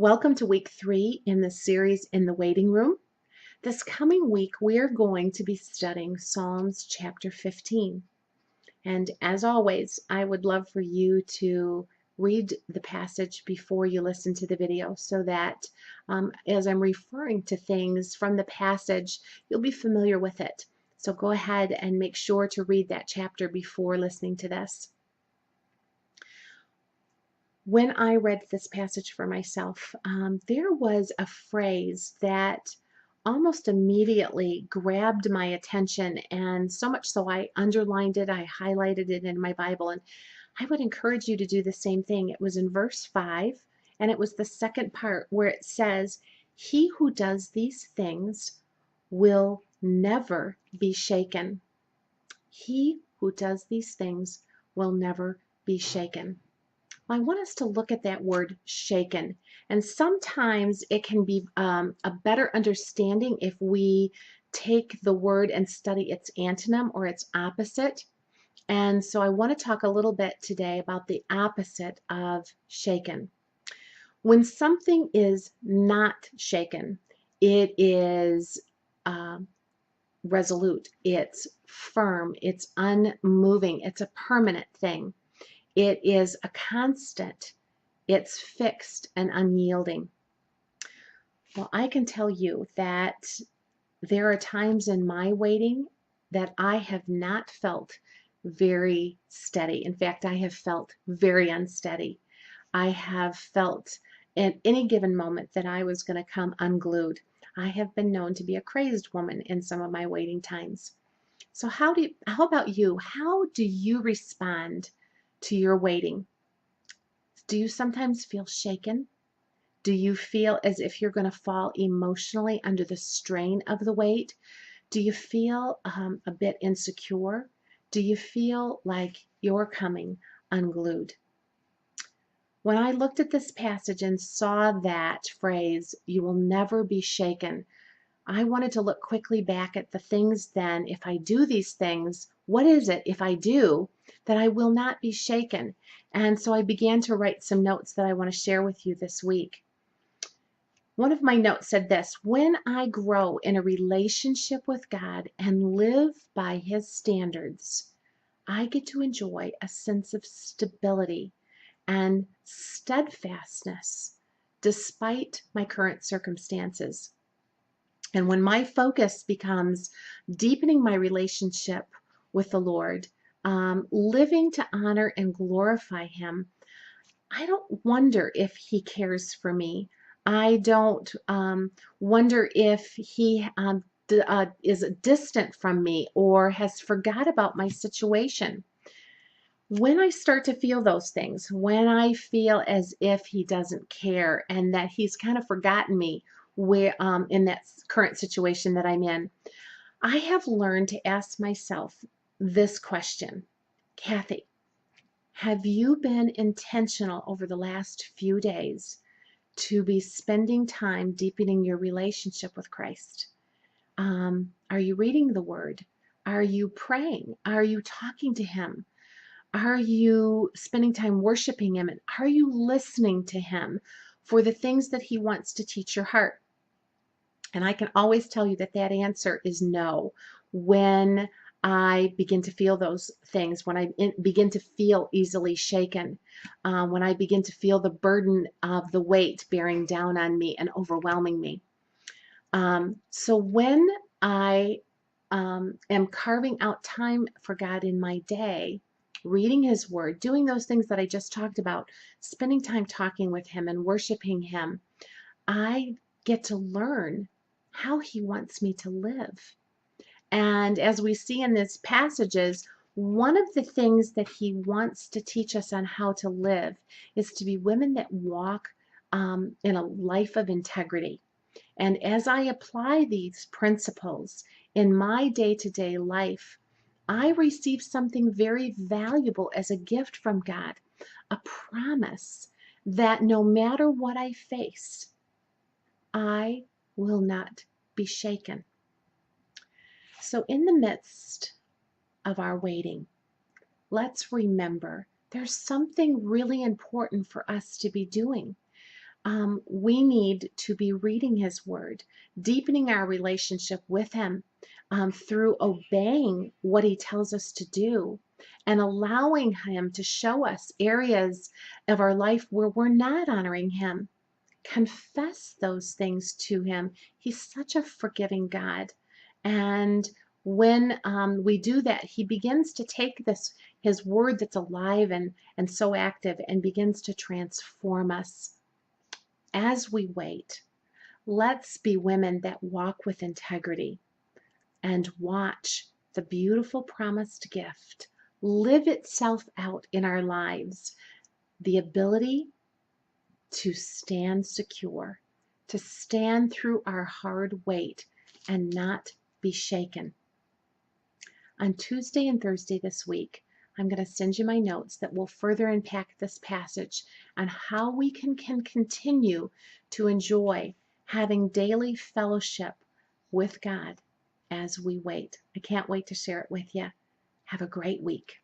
Welcome to week 3 in the series In the Waiting Room. This coming week, we are going to be studying Psalms chapter 15. And as always, I would love for you to read the passage before you listen to the video so that as I'm referring to things from the passage, you'll be familiar with it. So go ahead and make sure to read that chapter before listening to this. When I read this passage for myself, there was a phrase that almost immediately grabbed my attention, and so much so I underlined it, I highlighted it in my Bible, and I would encourage you to do the same thing. It was in verse 5, and it was the second part where it says, "He who does these things will never be shaken." He who does these things will never be shaken. I want us to look at that word shaken, and sometimes it can be a better understanding if we take the word and study its antonym or its opposite. And so I want to talk a little bit today about the opposite of shaken. When something is not shaken, it is resolute, it's firm, it's unmoving, it's a permanent thing. It is a constant. It's fixed and unyielding. Well, I can tell you that there are times in my waiting that I have not felt very steady. In fact, I have felt very unsteady. I have felt at any given moment that I was going to come unglued. I have been known to be a crazed woman in some of my waiting times. So how about you? How do you respond to your waiting? Do you sometimes feel shaken? Do you feel as if you're going to fall emotionally under the strain of the wait? Do you feel a bit insecure? Do you feel like you're coming unglued? When I looked at this passage and saw that phrase, "you will never be shaken," I wanted to look quickly back at the things then. If I do these things, what is it, if I do, that I will not be shaken? And so I began to write some notes that I want to share with you this week. One of my notes said this: when I grow in a relationship with God and live by His standards, I get to enjoy a sense of stability and steadfastness despite my current circumstances. And when my focus becomes deepening my relationship with the Lord, living to honor and glorify Him, I don't wonder if He cares for me. I don't wonder if He is distant from me or has forgot about my situation. When I start to feel those things, when I feel as if He doesn't care and that He's kind of forgotten me where in that current situation that I'm in, I have learned to ask myself this question: Kathy, have you been intentional over the last few days to be spending time deepening your relationship with Christ? Are you reading the Word? Are you praying? Are you talking to Him? Are you spending time worshiping Him? And are you listening to Him for the things that He wants to teach your heart? And I can always tell you that that answer is no. When I begin to feel those things, when I begin to feel easily shaken, when I begin to feel the burden of the weight bearing down on me and overwhelming me. So when I am carving out time for God in my day, reading His Word, doing those things that I just talked about, spending time talking with Him and worshiping Him, I get to learn how He wants me to live. And as we see in these passages, one of the things that He wants to teach us on how to live is to be women that walk in a life of integrity. And as I apply these principles in my day-to-day life, I receive something very valuable as a gift from God, a promise that no matter what I face, I will not be shaken. So in the midst of our waiting, let's remember there's something really important for us to be doing. We need to be reading His Word, deepening our relationship with Him through obeying what He tells us to do and allowing Him to show us areas of our life where we're not honoring Him. Confess those things to Him. He's such a forgiving God. And when we do that, He begins to take His Word that's alive and so active and begins to transform us. As we wait, let's be women that walk with integrity and watch the beautiful promised gift live itself out in our lives. The ability to stand secure, to stand through our hard wait and not be shaken. On Tuesday and Thursday this week, I'm going to send you my notes that will further unpack this passage on how we can continue to enjoy having daily fellowship with God as we wait. I can't wait to share it with you. Have a great week.